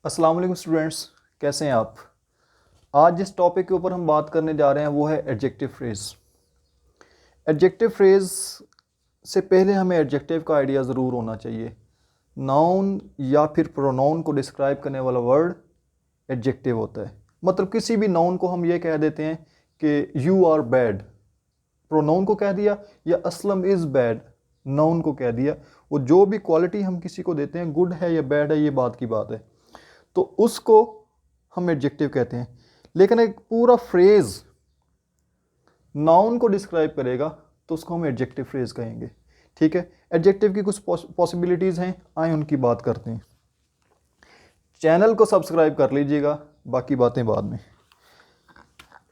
अस्सलाम वालेकुम स्टूडेंट्स, कैसे हैं आप। आज जिस टॉपिक के ऊपर हम बात करने जा रहे हैं वो है एडजेक्टिव फ्रेज। एडजेक्टिव फ्रेज से पहले हमें एडजेक्टिव का आइडिया ज़रूर होना चाहिए। नाउन या फिर प्रोनाउन को डिस्क्राइब करने वाला वर्ड एडजेक्टिव होता है। मतलब किसी भी नाउन को हम ये कह देते हैं कि यू आर बैड, प्रोनाउन को कह दिया, या असलम इज़ बैड, नाउन को कह दिया। वो जो भी क्वालिटी हम किसी को देते हैं, गुड है या बैड है, ये बात की बात है, तो उसको हम एडजेक्टिव कहते हैं। लेकिन एक पूरा फ्रेज नाउन को डिस्क्राइब करेगा तो उसको हम एडजेक्टिव फ्रेज कहेंगे। ठीक है, एडजेक्टिव की कुछ पॉसिबिलिटीज़ हैं, आए उनकी बात करते हैं। चैनल को सब्सक्राइब कर लीजिएगा, बाकी बातें बाद में।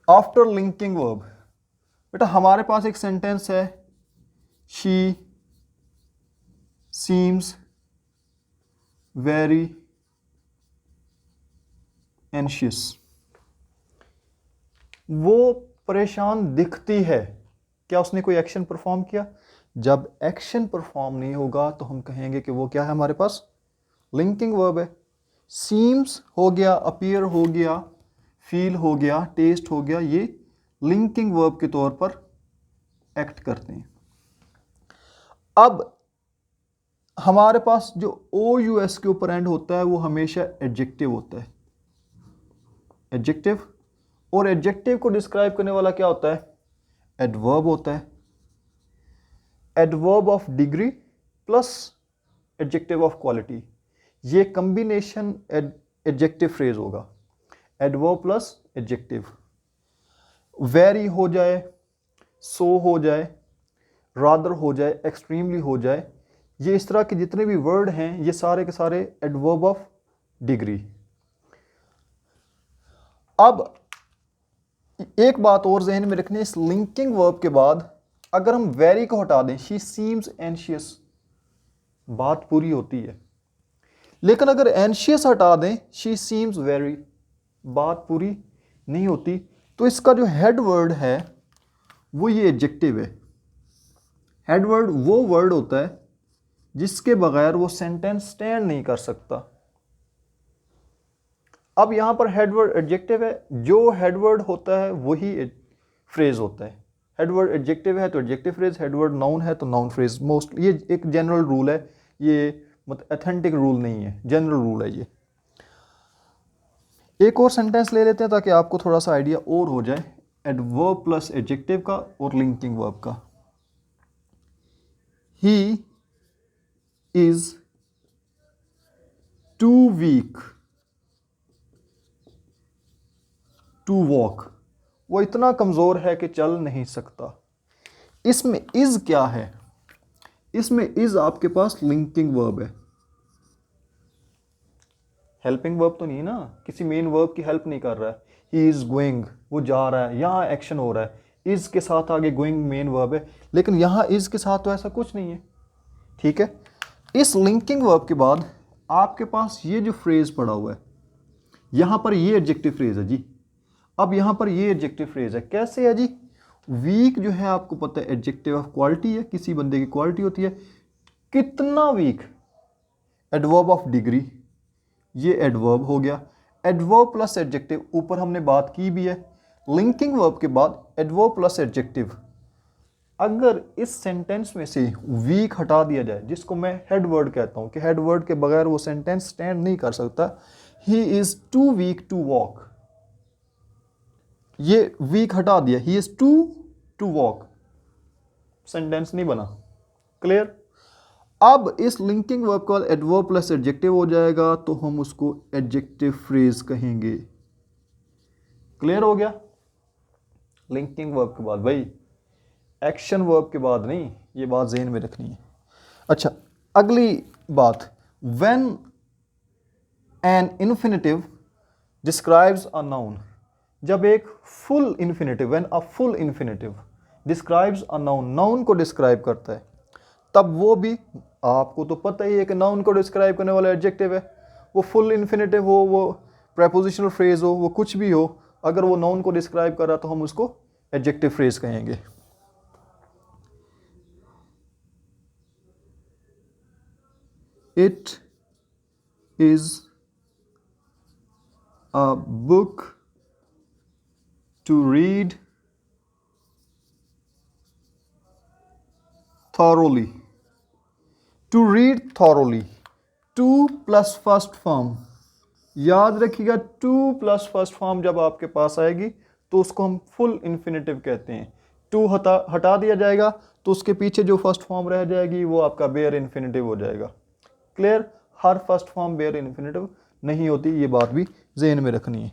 आफ्टर लिंकिंग वर्ब, बेटा हमारे पास एक सेंटेंस है, शी सीम्स वेरी एंशियस। वो परेशान दिखती है, क्या उसने कोई एक्शन परफॉर्म किया? जब एक्शन परफॉर्म नहीं होगा तो हम कहेंगे कि वो क्या है, हमारे पास लिंकिंग वर्ब है। सीम्स हो गया, अपीयर हो गया, फील हो गया, टेस्ट हो गया, ये लिंकिंग वर्ब के तौर पर एक्ट करते हैं। अब हमारे पास जो ओ यू एस के ऊपर एंड होता है वो हमेशा एडजेक्टिव होता है, एडजेक्टिव। और एडजेक्टिव को डिस्क्राइब करने वाला क्या होता है? एडवर्ब होता है। Adverb of degree plus adjective of quality, ये कॉम्बिनेशन एडजेक्टिव फ्रेज होगा। Adverb plus adjective. वेरी हो जाए, सो हो जाए, रादर हो जाए, एक्सट्रीमली हो जाए, ये इस तरह के जितने भी वर्ड हैं ये सारे के सारे एडवर्ब ऑफ डिग्री। अब एक बात और जहन में रखनी है, इस लिंकिंग वर्ब के बाद अगर हम वेरी को हटा दें, शी सीम्स एंशियस, बात पूरी होती है। लेकिन अगर एंशियस हटा दें, शी सीम्स वेरी, बात पूरी नहीं होती। तो इसका जो हेड वर्ड है वो ये एडजेक्टिव है। हेड वर्ड वो वर्ड होता है जिसके बगैर वो सेंटेंस स्टैंड नहीं कर सकता। अब यहां पर हेडवर्ड एडजेक्टिव है, जो हेडवर्ड होता है वही फ्रेज होता है। हेडवर्ड एडजेक्टिव है तो एडजेक्टिव फ्रेज, हेडवर्ड नाउन है तो नाउन फ्रेज। मोस्ट ये एक जनरल रूल है, ये मतलब अथेंटिक रूल नहीं है, जनरल रूल है ये। एक और सेंटेंस ले लेते हैं ताकि आपको थोड़ा सा आइडिया और हो जाए एडवर्ब प्लस एडजेक्टिव का और लिंकिंग वर्ब का। He is too weak to walk, वो इतना कमजोर है कि चल नहीं सकता। इसमें इज क्या है? इसमें इज आपके पास लिंकिंग वर्ब है, हेल्पिंग वर्ब तो नहीं ना, किसी मेन वर्ब की हेल्प नहीं कर रहा है। ही इज गोइंग, वो जा रहा है, यहां एक्शन हो रहा है, इज के साथ आगे गोइंग मेन वर्ब है, लेकिन यहां इज के साथ तो ऐसा कुछ नहीं है। ठीक है, इस लिंकिंग वर्ब के बाद आपके पास ये जो फ्रेज पड़ा हुआ है, यहां पर ये एडजेक्टिव फ्रेज है जी। अब यहां पर ये एडजेक्टिव फ्रेज है, कैसे है जी? वीक जो है आपको पता है एडजेक्टिव ऑफ क्वालिटी है, किसी बंदे की क्वालिटी होती है। कितना वीक, एडवर्ब ऑफ डिग्री, ये एडवर्ब हो गया। एडवर्ब प्लस एडजेक्टिव, ऊपर हमने बात की भी है, लिंकिंग वर्ब के बाद एडवर्ब प्लस एडजेक्टिव। अगर इस सेंटेंस में से वीक हटा दिया जाए, जिसको मैं हेड वर्ड कहता हूं कि हेड वर्ड के बगैर वो सेंटेंस स्टैंड नहीं कर सकता, he is too weak to walk, ये वीक हटा दिया, he is too walk, sentence नहीं बना। क्लियर? अब इस लिंकिंग वर्ब का एडवर्ब प्लस एडजेक्टिव हो जाएगा तो हम उसको एडजेक्टिव फ्रेज कहेंगे। क्लियर हो गया? लिंकिंग वर्ब के बाद भाई, एक्शन वर्ब के बाद नहीं, ये बात ज़हन में रखनी है। अच्छा, अगली बात, when an infinitive describes a noun, जब एक full infinitive, when a full infinitive describes a noun, noun को डिस्क्राइब करता है, तब वो भी, आपको तो पता ही है कि नाउन को डिस्क्राइब करने वाला एडजेक्टिव है, वो फुल इन्फिनेटिव हो, वो प्रेपोजिशनल फ्रेज हो, वो कुछ भी हो, अगर वो नाउन को डिस्क्राइब कर रहा तो हम उसको एडजेक्टिव फ्रेज कहेंगे। It is a book to read thoroughly. To read thoroughly. Two plus first form, याद रखिएगा टू प्लस फर्स्ट फॉर्म जब आपके पास आएगी तो उसको हम फुल इन्फिनेटिव कहते हैं। टू हटा दिया जाएगा तो उसके पीछे जो फर्स्ट फॉर्म रह जाएगी वो आपका बेयर इन्फिनेटिव हो जाएगा। क्लियर? हर फर्स्ट फॉर्म बेयर इन्फिनेटिव नहीं होती, ये बात भी ज़हन में रखनी है।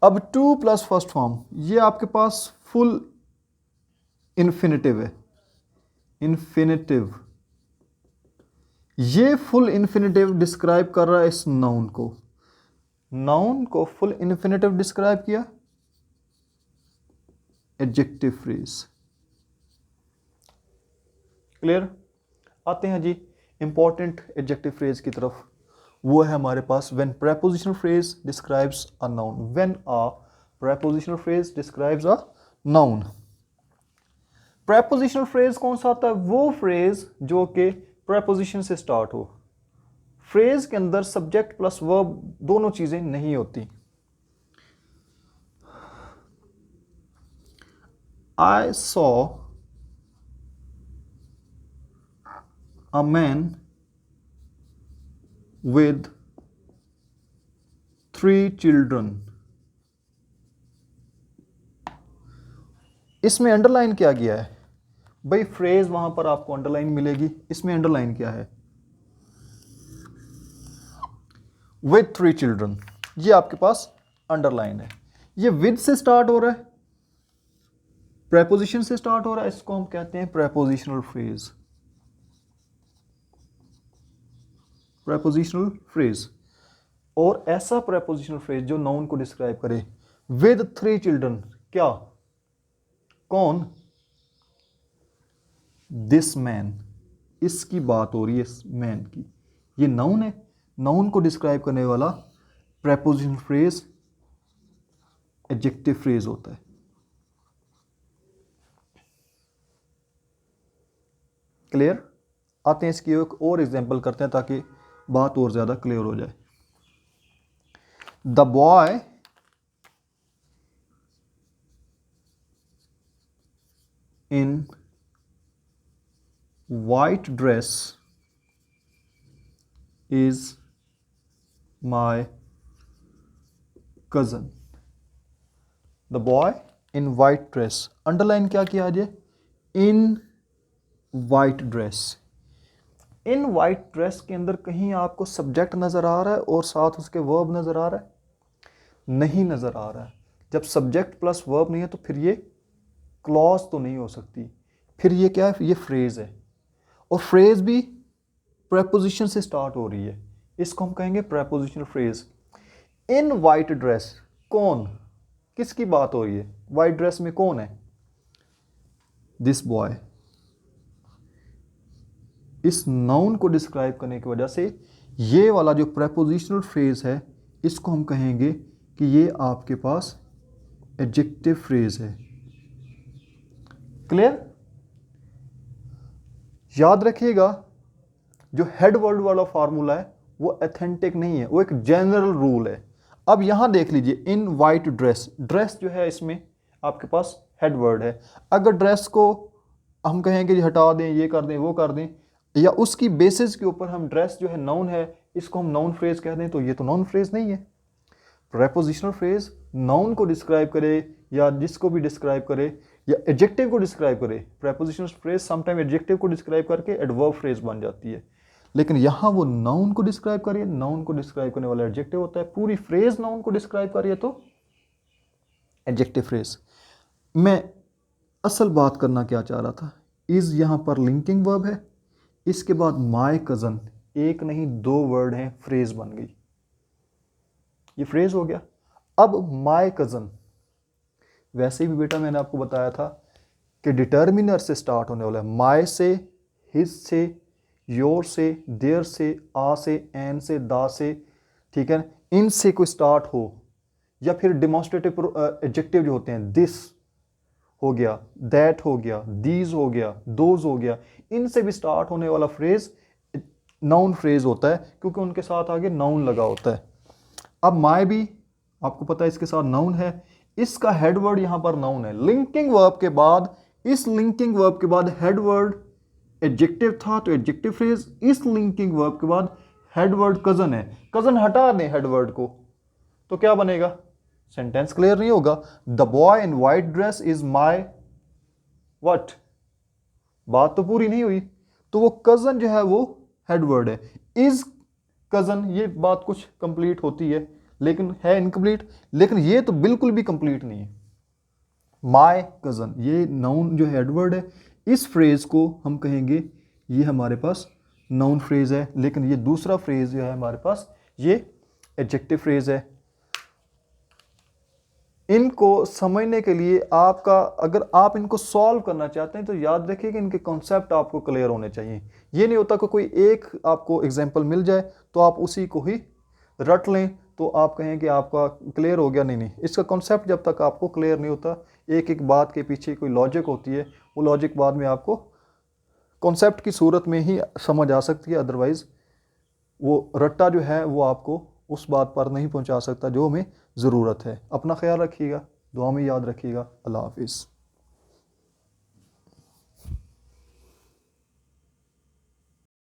अब टू प्लस फर्स्ट फॉर्म, ये आपके पास फुल इन्फिनेटिव है। इन्फिनेटिव, ये फुल इन्फिनेटिव डिस्क्राइब कर रहा है इस नाउन को। नाउन को फुल इन्फिनेटिव डिस्क्राइब किया, एडजेक्टिव फ्रेज। क्लियर? आते हैं जी इंपॉर्टेंट एडजेक्टिव फ्रेज की तरफ। वो है हमारे पास when prepositional phrase describes a noun. When a prepositional phrase describes a noun. Prepositional phrase कौन सा आता है? वो फ्रेज जो कि प्रेपोजिशन से स्टार्ट हो। फ्रेज के अंदर सब्जेक्ट प्लस वर्ब दोनों चीजें नहीं होती। I saw a man with 3 children. इसमें अंडरलाइन क्या किया है भाई? फ्रेज वहां पर आपको अंडरलाइन मिलेगी। इसमें अंडरलाइन क्या है? विद 3 चिल्ड्रन, ये आपके पास अंडरलाइन है। ये विद से स्टार्ट हो रहा है, प्रेपोजिशन से स्टार्ट हो रहा है, इसको हम कहते हैं प्रेपोजिशनल फ्रेज। Prepositional phrase. और ऐसा प्रेपोजिशनल फ्रेज जो नाउन को डिस्क्राइब करे विद 3 चिल्ड्रन, क्या? कौन? दिस मैन, इसकी बात हो रही है, इस मैन की। ये नाउन है, नाउन को डिस्क्राइब करने वाला प्रेपोजिशनल फ्रेज एडजेक्टिव फ्रेज होता है। क्लियर? आते हैं इसकी एक और एग्जांपल करते हैं ताकि बात और ज्यादा क्लियर हो जाए। The boy in white dress is my cousin. The boy in white dress, underline क्या किया आज? In white dress. In white dress के अंदर कहीं आपको सब्जेक्ट नजर आ रहा है और साथ उसके वर्ब नजर आ रहा है? नहीं नजर आ रहा है। जब सब्जेक्ट प्लस वर्ब नहीं है तो फिर ये क्लॉज तो नहीं हो सकती, फिर ये क्या है? ये फ्रेज है। और फ्रेज भी प्रेपोजिशन से स्टार्ट हो रही है, इसको हम कहेंगे prepositional phrase. In white dress, कौन? किसकी बात हो रही है? वाइट ड्रेस में कौन है? This boy. इस नाउन को डिस्क्राइब करने की वजह से ये वाला जो प्रेपोजिशनल फ्रेज है इसको हम कहेंगे कि ये आपके पास एडजेक्टिव फ्रेज है। क्लियर? याद रखिएगा जो हेड वर्ड वाला फार्मूला है वो ऑथेंटिक नहीं है, वो एक जनरल रूल है। अब यहां देख लीजिए, इन वाइट ड्रेस, ड्रेस जो है इसमें आपके पास हेड वर्ड है। अगर ड्रेस को हम कहेंगे कि हटा दें, ये कर दें, वो कर दें, या उसकी बेसिस के ऊपर हम ड्रेस जो है नाउन है इसको हम नाउन फ्रेज कह दें, तो ये तो नाउन फ्रेज नहीं है। प्रेपोजिशनल फ्रेज नाउन को डिस्क्राइब करे या जिसको भी डिस्क्राइब करे या एडजेक्टिव को डिस्क्राइब करे। प्रेपोजिशनल फ्रेज समटाइम एडजेक्टिव को डिस्क्राइब करके एडवर्ब फ्रेज बन जाती है, लेकिन यहां वो नाउन को डिस्क्राइब करिए, नाउन को डिस्क्राइब करने वाला एडजेक्टिव होता है। पूरी फ्रेज नाउन को डिस्क्राइब करिए तो एडजेक्टिव फ्रेज। मैं असल बात करना क्या चाह रहा था, इज यहां पर लिंकिंग वर्ब है, इसके बाद माय कजन, एक नहीं दो वर्ड हैं, फ्रेज बन गई, ये फ्रेज हो गया। अब माय कजन, वैसे भी बेटा मैंने आपको बताया था कि डिटर्मिनर से स्टार्ट होने वाला है। माय से, हिज से, योर से, देयर से, आ से, एन से, दा से, ठीक है, इनसे कोई स्टार्ट हो, या फिर डिमॉन्स्ट्रेटिव एडजेक्टिव जो होते हैं, दिस हो गया, दैट हो गया, दीज हो गया, दोज हो गया, इनसे भी स्टार्ट होने वाला फ्रेज नाउन फ्रेज होता है क्योंकि उनके साथ आगे नाउन लगा होता है। अब माय भी आपको पता है इसके साथ नाउन है, इसका हेड वर्ड यहाँ पर नाउन है। लिंकिंग वर्ब के बाद, इस लिंकिंग वर्ब के बाद हेड वर्ड एडजेक्टिव था तो एडजेक्टिव फ्रेज, इस लिंकिंग वर्ब के बाद हेड वर्ड कजन है, कजन हटा दें हेड वर्ड को तो क्या बनेगा, सेंटेंस क्लियर नहीं होगा। The boy in white dress is my what, बात तो पूरी नहीं हुई। तो वो कजन जो है वो हेड वर्ड है, इज कजन, ये बात कुछ कंप्लीट होती है लेकिन है इनकम्प्लीट, लेकिन ये तो बिल्कुल भी कंप्लीट नहीं है। माई कजन ये नाउन जो हेड वर्ड है, इस फ्रेज को हम कहेंगे ये हमारे पास नाउन फ्रेज है, लेकिन ये दूसरा फ्रेज जो है हमारे पास ये एडजेक्टिव फ्रेज है। इनको समझने के लिए आपका, अगर आप इनको सॉल्व करना चाहते हैं तो याद रखिए कि इनके कॉन्सेप्ट आपको क्लियर होने चाहिए। ये नहीं होता कि कोई एक आपको एग्जांपल मिल जाए तो आप उसी को ही रट लें तो आप कहें कि आपका क्लियर हो गया, नहीं नहीं, इसका कॉन्सेप्ट जब तक आपको क्लियर नहीं होता, एक एक बात के पीछे कोई लॉजिक होती है, वो लॉजिक बाद में आपको कॉन्सेप्ट की सूरत में ही समझ आ सकती है, अदरवाइज़ वो रट्टा जो है वो आपको उस बात पर नहीं पहुंचा सकता जो हमें ज़रूरत है। अपना ख्याल रखिएगा, दुआ में याद रखिएगा। अल्लाह हाफिज़।